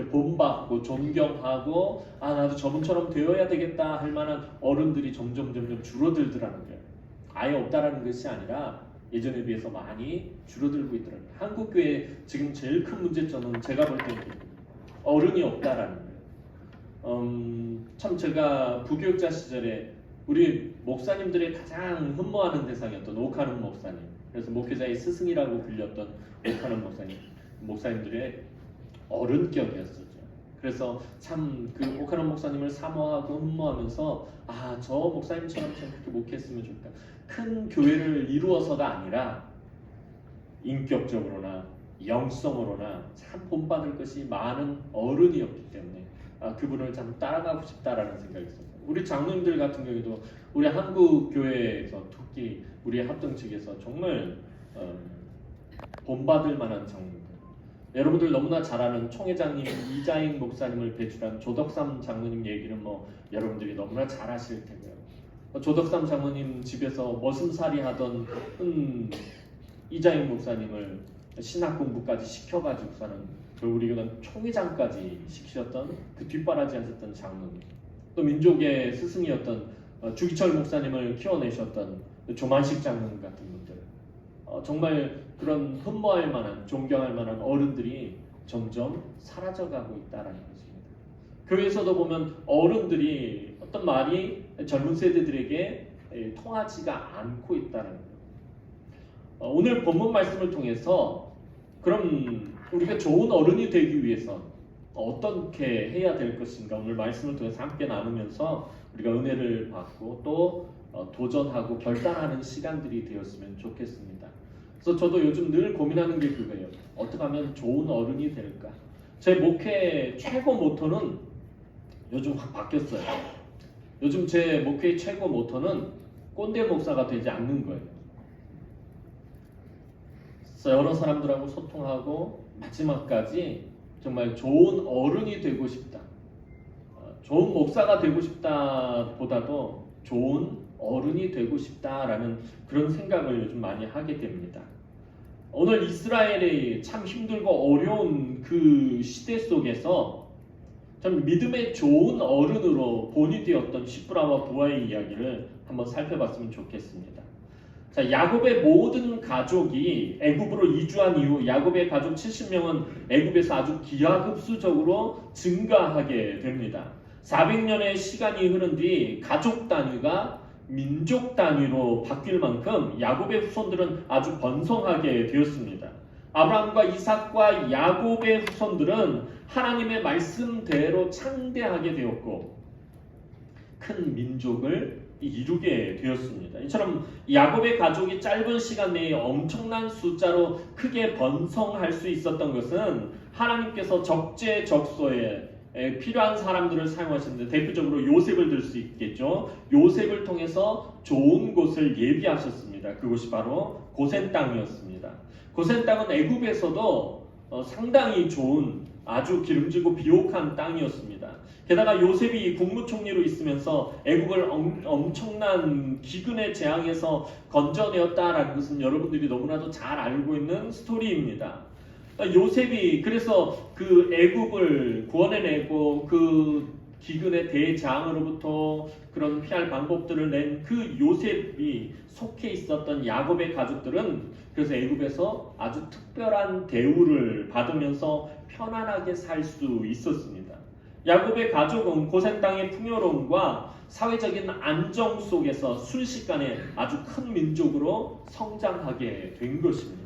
이렇게 본받고 존경하고 나도 저분처럼 되어야 되겠다 할 만한 어른들이 점점 줄어들더라는 거예요. 아예 없다라는 것이 아니라 예전에 비해서 많이 줄어들고 있더라고요. 한국 교회 지금 제일 큰 문제점은 제가 볼 때는 어른이 없다라는 거예요. 참 제가 부교육자 시절에 우리 목사님들의 가장 흠모하는 대상이었던 오카는 목사님, 그래서 목회자의 스승이라고 불렸던 오카는 목사님들의 어른격이었었죠. 그래서 참 그 오카는 목사님을 사모하고 흠모하면서 저 목사님처럼 참 그렇게 목회했으면 좋겠다. 큰 교회를 이루어서가 아니라 인격적으로나 영성으로나 참 본받을 것이 많은 어른이었기 때문에 그분을 참 따라가고 싶다라는 생각이 있었어요. 우리 장로님들 같은 경우도 우리 한국 교회에서 특히 우리 합동 측에서 정말 본받을 만한 장로님들. 여러분들 너무나 잘 아는 총회장님 이자익 목사님을 배출한 조덕삼 장로님 얘기는 여러분들이 너무나 잘 아실 테고요. 조덕삼 장로님 집에서 머슴살이 하던 이자익 목사님을 신학 공부까지 시켜가지고서는 우리가 총회장까지 시키셨던 그 뒷바라지 하셨던 장로님, 또 민족의 스승이었던 주기철 목사님을 키워내셨던 조만식 장로님 같은 분들, 정말 그런 흠모할 만한, 존경할 만한 어른들이 점점 사라져가고 있다라는 것입니다. 교회에서도 보면 어른들이 어떤 말이 젊은 세대들에게 통하지가 않고 있다는 거예요. 오늘 본문 말씀을 통해서 그럼 우리가 좋은 어른이 되기 위해서 어떻게 해야 될 것인가 오늘 말씀을 통해서 함께 나누면서 우리가 은혜를 받고 또 도전하고 결단하는 시간들이 되었으면 좋겠습니다. 그래서 저도 요즘 늘 고민하는 게 그거예요. 어떻게 하면 좋은 어른이 될까? 제 목회 최고 모토는 요즘 확 바뀌었어요. 요즘 제 목회의 최고 모토는 꼰대 목사가 되지 않는 거예요. 그래서 여러 사람들하고 소통하고 마지막까지 정말 좋은 어른이 되고 싶다. 좋은 목사가 되고 싶다 보다도 좋은 어른이 되고 싶다라는 그런 생각을 요즘 많이 하게 됩니다. 오늘 이스라엘이 참 힘들고 어려운 그 시대 속에서 참 믿음의 좋은 어른으로 본이 되었던 시브라와 부하의 이야기를 한번 살펴봤으면 좋겠습니다. 자, 야곱의 모든 가족이 애굽으로 이주한 이후 야곱의 가족 70명은 애굽에서 아주 기하급수적으로 증가하게 됩니다. 400년의 시간이 흐른 뒤 가족 단위가 민족 단위로 바뀔 만큼 야곱의 후손들은 아주 번성하게 되었습니다. 아브라함과 이삭과 야곱의 후손들은 하나님의 말씀대로 창대하게 되었고 큰 민족을 이루게 되었습니다. 이처럼 야곱의 가족이 짧은 시간 내에 엄청난 숫자로 크게 번성할 수 있었던 것은 하나님께서 적재적소에 필요한 사람들을 사용하시는데 대표적으로 요셉을 들 수 있겠죠. 요셉을 통해서 좋은 곳을 예비하셨습니다. 그곳이 바로 고센 땅이었습니다. 고센 땅은 애굽에서도 상당히 좋은 아주 기름지고 비옥한 땅이었습니다. 게다가 요셉이 국무총리로 있으면서 애국을 엄청난 기근의 재앙에서 건져내었다라는 것은 여러분들이 너무나도 잘 알고 있는 스토리입니다. 요셉이 그래서 그 애국을 구원해내고 그 기근의 대재앙으로부터 그런 피할 방법들을 낸 그 요셉이 속해 있었던 야곱의 가족들은 그래서 애굽에서 아주 특별한 대우를 받으면서 편안하게 살 수 있었습니다. 야곱의 가족은 고센 땅의 풍요로움과 사회적인 안정 속에서 순식간에 아주 큰 민족으로 성장하게 된 것입니다.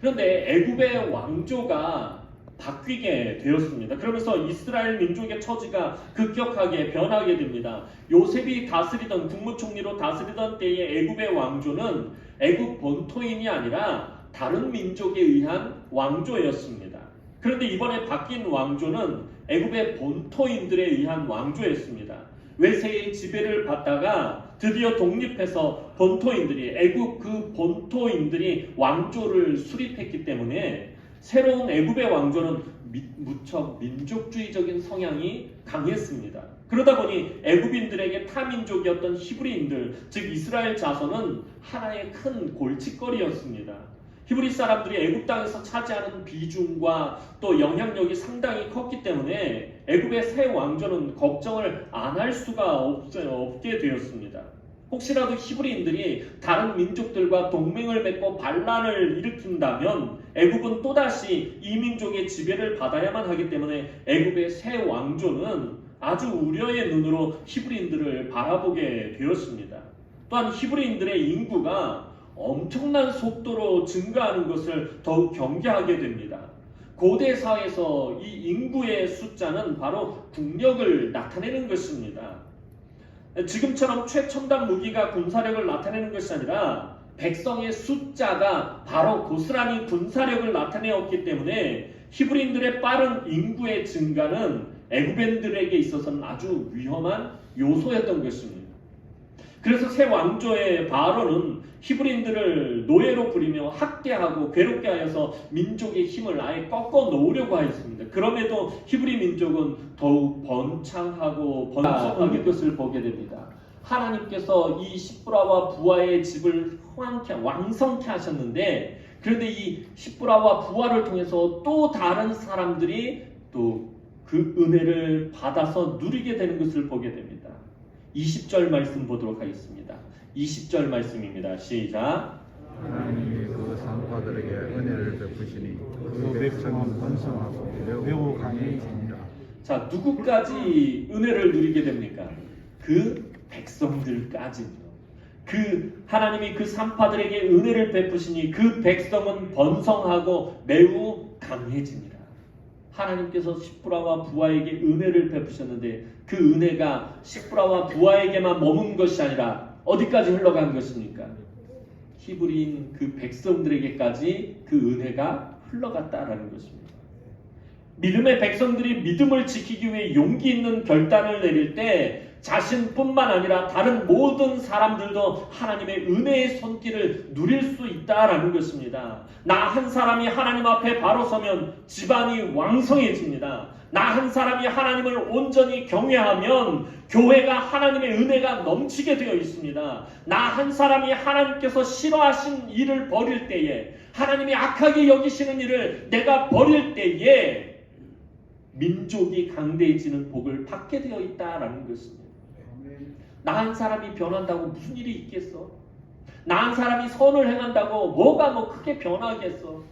그런데 애굽의 왕조가 바뀌게 되었습니다. 그러면서 이스라엘 민족의 처지가 급격하게 변하게 됩니다. 요셉이 다스리던 국무총리로 다스리던 때의 애굽의 왕조는 애굽 본토인이 아니라 다른 민족에 의한 왕조였습니다. 그런데 이번에 바뀐 왕조는 애굽의 본토인들에 의한 왕조였습니다. 외세의 지배를 받다가 드디어 독립해서 본토인들이 애굽 그 본토인들이 왕조를 수립했기 때문에 새로운 애굽의 왕조는 무척 민족주의적인 성향이 강했습니다. 그러다 보니 애굽인들에게 타민족이었던 히브리인들, 즉 이스라엘 자손은 하나의 큰 골칫거리였습니다. 히브리 사람들이 애굽 땅에서 차지하는 비중과 또 영향력이 상당히 컸기 때문에 애굽의 새 왕조는 걱정을 안 할 수가 없게 되었습니다. 혹시라도 히브리인들이 다른 민족들과 동맹을 맺고 반란을 일으킨다면 애굽은 또다시 이 민족의 지배를 받아야만 하기 때문에 애굽의 새 왕조는 아주 우려의 눈으로 히브리인들을 바라보게 되었습니다. 또한 히브리인들의 인구가 엄청난 속도로 증가하는 것을 더욱 경계하게 됩니다. 고대 사회에서 이 인구의 숫자는 바로 국력을 나타내는 것입니다. 지금처럼 최첨단 무기가 군사력을 나타내는 것이 아니라 백성의 숫자가 바로 고스란히 군사력을 나타내었기 때문에 히브리인들의 빠른 인구의 증가는 애굽인들에게 있어서는 아주 위험한 요소였던 것입니다. 그래서 새 왕조의 바로는 히브리인들을 노예로 부리며 학대하고 괴롭게 하여서 민족의 힘을 아예 꺾어 놓으려고 하였습니다. 그럼에도 히브리 민족은 더욱 번창하고 번성하게 것을 보게 됩니다. 하나님께서 이 십브라와 부하의 집을 왕성케 하셨는데, 그런데 이 십브라와 부하를 통해서 또 다른 사람들이 또 그 은혜를 받아서 누리게 되는 것을 보게 됩니다. 20절 말씀 보도록 하겠습니다. 20절 말씀입니다. 시작. 하나님이 그 산파들에게 은혜를 베푸시니 그 백성은 번성하고 매우 강해지니라. 자, 누구까지 은혜를 누리게 됩니까? 그 백성들까지요. 그 하나님이 그 산파들에게 은혜를 베푸시니 그 백성은 번성하고 매우 강해지니라. 하나님께서 십브라와 부하에게 은혜를 베푸셨는데 그 은혜가 십브라와 부하에게만 머문 것이 아니라 어디까지 흘러간 것입니까? 히브리인 그 백성들에게까지 그 은혜가 흘러갔다라는 것입니다. 믿음의 백성들이 믿음을 지키기 위해 용기 있는 결단을 내릴 때 자신뿐만 아니라 다른 모든 사람들도 하나님의 은혜의 손길을 누릴 수 있다라는 것입니다. 나 한 사람이 하나님 앞에 바로 서면 집안이 왕성해집니다. 나 한 사람이 하나님을 온전히 경외하면 교회가 하나님의 은혜가 넘치게 되어 있습니다. 나 한 사람이 하나님께서 싫어하신 일을 벌일 때에, 하나님이 악하게 여기시는 일을 내가 벌일 때에 민족이 강대해지는 복을 받게 되어 있다라는 것입니다. 나 한 사람이 변한다고 무슨 일이 있겠어? 나 한 사람이 선을 행한다고 뭐가 크게 변하겠어?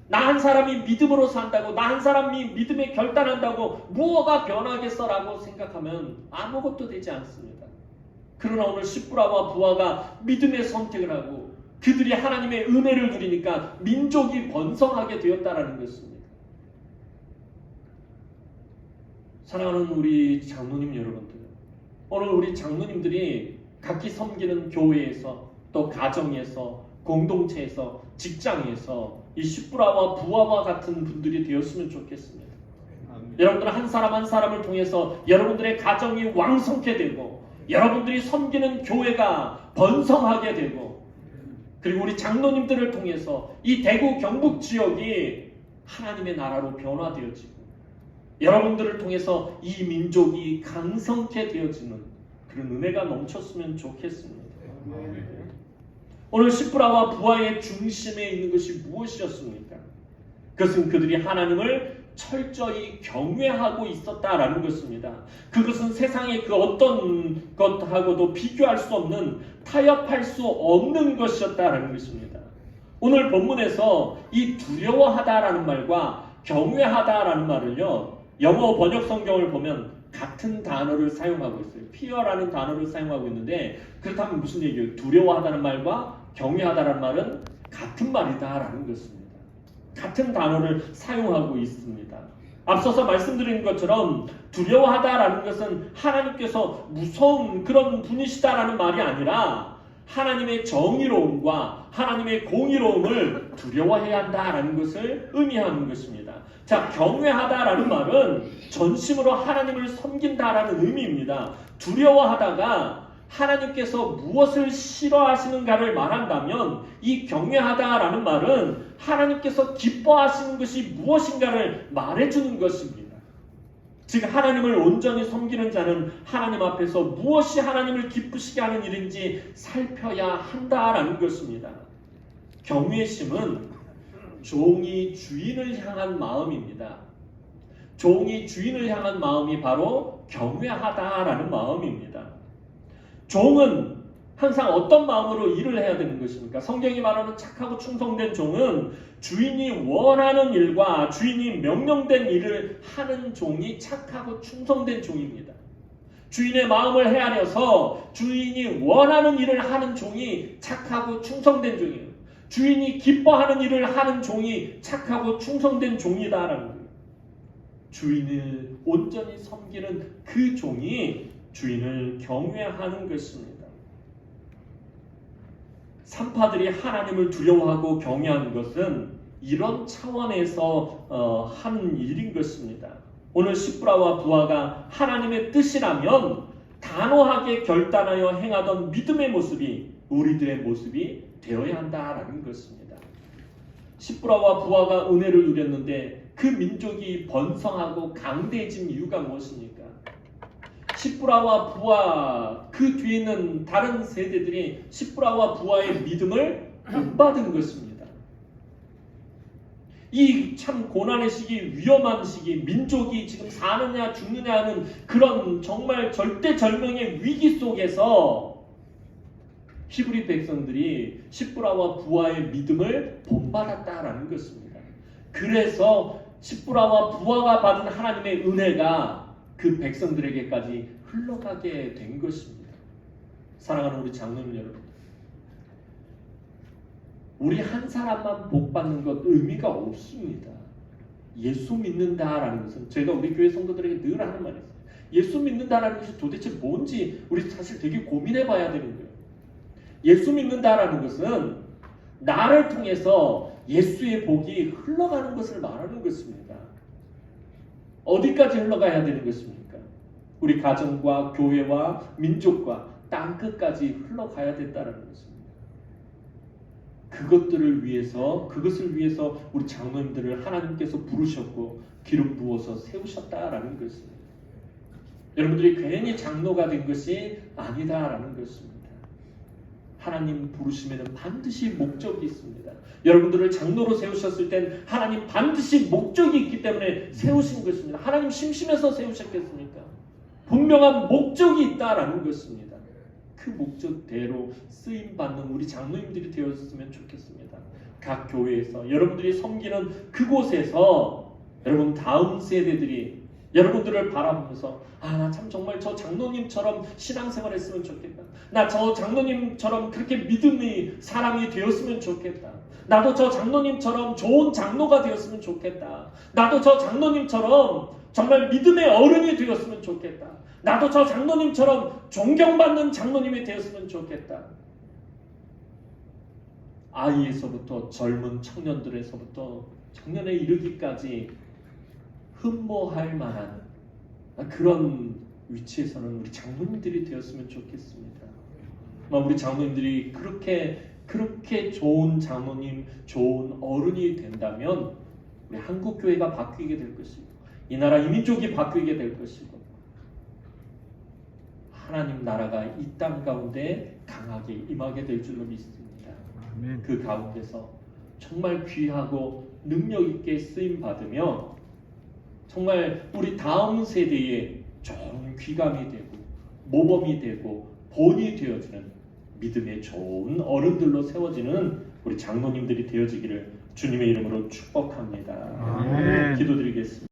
나 한 사람이 믿음으로 산다고, 나 한 사람이 믿음에 결단한다고 뭐가 변하겠어? 라고 생각하면 아무것도 되지 않습니다. 그러나 오늘 십브라와 부하가 믿음의 선택을 하고 그들이 하나님의 은혜를 누리니까 민족이 번성하게 되었다는 것입니다. 사랑하는 우리 장로님 여러분들, 오늘 우리 장로님들이 각기 섬기는 교회에서 또 가정에서 공동체에서 직장에서 이 십브라와 부하와 같은 분들이 되었으면 좋겠습니다. 여러분들 한 사람 한 사람을 통해서 여러분들의 가정이 왕성케 되고 여러분들이 섬기는 교회가 번성하게 되고, 그리고 우리 장로님들을 통해서 이 대구 경북 지역이 하나님의 나라로 변화되어지고 여러분들을 통해서 이 민족이 강성케 되어지는 그런 은혜가 넘쳤으면 좋겠습니다. 오늘 십브라와 부하의 중심에 있는 것이 무엇이었습니까? 그것은 그들이 하나님을 철저히 경외하고 있었다라는 것입니다. 그것은 세상의 그 어떤 것하고도 비교할 수 없는, 타협할 수 없는 것이었다라는 것입니다. 오늘 본문에서 이 두려워하다라는 말과 경외하다라는 말을요, 영어 번역 성경을 보면 같은 단어를 사용하고 있어요. fear라는 단어를 사용하고 있는데, 그렇다면 무슨 얘기예요? 두려워하다는 말과 경외하다는 말은 같은 말이다라는 것입니다. 같은 단어를 사용하고 있습니다. 앞서서 말씀드린 것처럼 두려워하다라는 것은 하나님께서 무서운 그런 분이시다라는 말이 아니라 하나님의 정의로움과 하나님의 공의로움을 두려워해야 한다라는 것을 의미하는 것입니다. 자, 경외하다라는 말은 전심으로 하나님을 섬긴다라는 의미입니다. 두려워하다가 하나님께서 무엇을 싫어하시는가를 말한다면, 이 경외하다라는 말은 하나님께서 기뻐하시는 것이 무엇인가를 말해주는 것입니다. 즉 하나님을 온전히 섬기는 자는 하나님 앞에서 무엇이 하나님을 기쁘시게 하는 일인지 살펴야 한다라는 것입니다. 경외심은 종이 주인을 향한 마음입니다. 종이 주인을 향한 마음이 바로 경외하다라는 마음입니다. 종은 항상 어떤 마음으로 일을 해야 되는 것입니까? 성경이 말하는 착하고 충성된 종은 주인이 원하는 일과 주인이 명령된 일을 하는 종이 착하고 충성된 종입니다. 주인의 마음을 헤아려서 주인이 원하는 일을 하는 종이 착하고 충성된 종이에요. 주인이 기뻐하는 일을 하는 종이 착하고 충성된 종이다라는 거예요. 주인을 온전히 섬기는 그 종이 주인을 경외하는 것입니다. 산파들이 하나님을 두려워하고 경외하는 것은 이런 차원에서 하는 일인 것입니다. 오늘 시브라와 부하가 하나님의 뜻이라면 단호하게 결단하여 행하던 믿음의 모습이 우리들의 모습이 되어야 한다라는 것입니다. 시브라와 부하가 은혜를 누렸는데 그 민족이 번성하고 강대해진 이유가 무엇입니까? 시브라와 부하 그 뒤에 있는 다른 세대들이 시브라와 부하의 믿음을 못 받은 것입니다. 이 참 고난의 시기, 위험한 시기, 민족이 지금 사느냐 죽느냐 하는 그런 정말 절대절명의 위기 속에서 히브리 백성들이 시브라와 부하의 믿음을 본받았다라는 것입니다. 그래서 시브라와 부하가 받은 하나님의 은혜가 그 백성들에게까지 흘러가게 된 것입니다. 사랑하는 우리 장로님 여러분, 우리 한 사람만 복 받는 것 의미가 없습니다. 예수 믿는다라는 것은 제가 우리 교회 성도들에게 늘 하는 말이에요. 예수 믿는다라는 것이 도대체 뭔지 우리 사실 되게 고민해 봐야 되는 거예요. 예수 믿는다라는 것은 나를 통해서 예수의 복이 흘러가는 것을 말하는 것입니다. 어디까지 흘러가야 되는 것입니까? 우리 가정과 교회와 민족과 땅끝까지 흘러가야 된다는 것입니다. 그것을 위해서 우리 장로님들을 하나님께서 부르셨고 기름 부어서 세우셨다라는 것입니다. 여러분들이 괜히 장로가 된 것이 아니다라는 것입니다. 하나님 부르시면 반드시 목적이 있습니다. 여러분들을 장로로 세우셨을 땐 하나님 반드시 목적이 있기 때문에 세우신 것입니다. 하나님 심심해서 세우셨겠습니까? 분명한 목적이 있다라는 것입니다. 그 목적대로 쓰임받는 우리 장로님들이 되었으면 좋겠습니다. 각 교회에서 여러분들이 섬기는 그곳에서 여러분 다음 세대들이 여러분들을 바라보면서 나 참 정말 저 장로님처럼 신앙생활 했으면 좋겠다. 나 저 장로님처럼 그렇게 믿음의 사람이 되었으면 좋겠다. 나도 저 장로님처럼 좋은 장로가 되었으면 좋겠다. 나도 저 장로님처럼 정말 믿음의 어른이 되었으면 좋겠다. 나도 저 장로님처럼 존경받는 장로님이 되었으면 좋겠다. 아이에서부터 젊은 청년들에서부터 청년에 이르기까지 흠모할 만한 그런 위치에서는 우리 장로님들이 되었으면 좋겠습니다. 우리 장로님들이 그렇게 좋은 장로님, 좋은 어른이 된다면 우리 한국교회가 바뀌게 될 것이고 이 나라 이 민족이 바뀌게 될 것이고 하나님 나라가 이 땅 가운데 강하게 임하게 될 줄로 믿습니다. 아멘. 그 가운데서 정말 귀하고 능력 있게 쓰임 받으며 정말 우리 다음 세대에 좋은 귀감이 되고 모범이 되고 본이 되어지는 믿음의 좋은 어른들로 세워지는 우리 장로님들이 되어지기를 주님의 이름으로 축복합니다. 아멘. 기도드리겠습니다.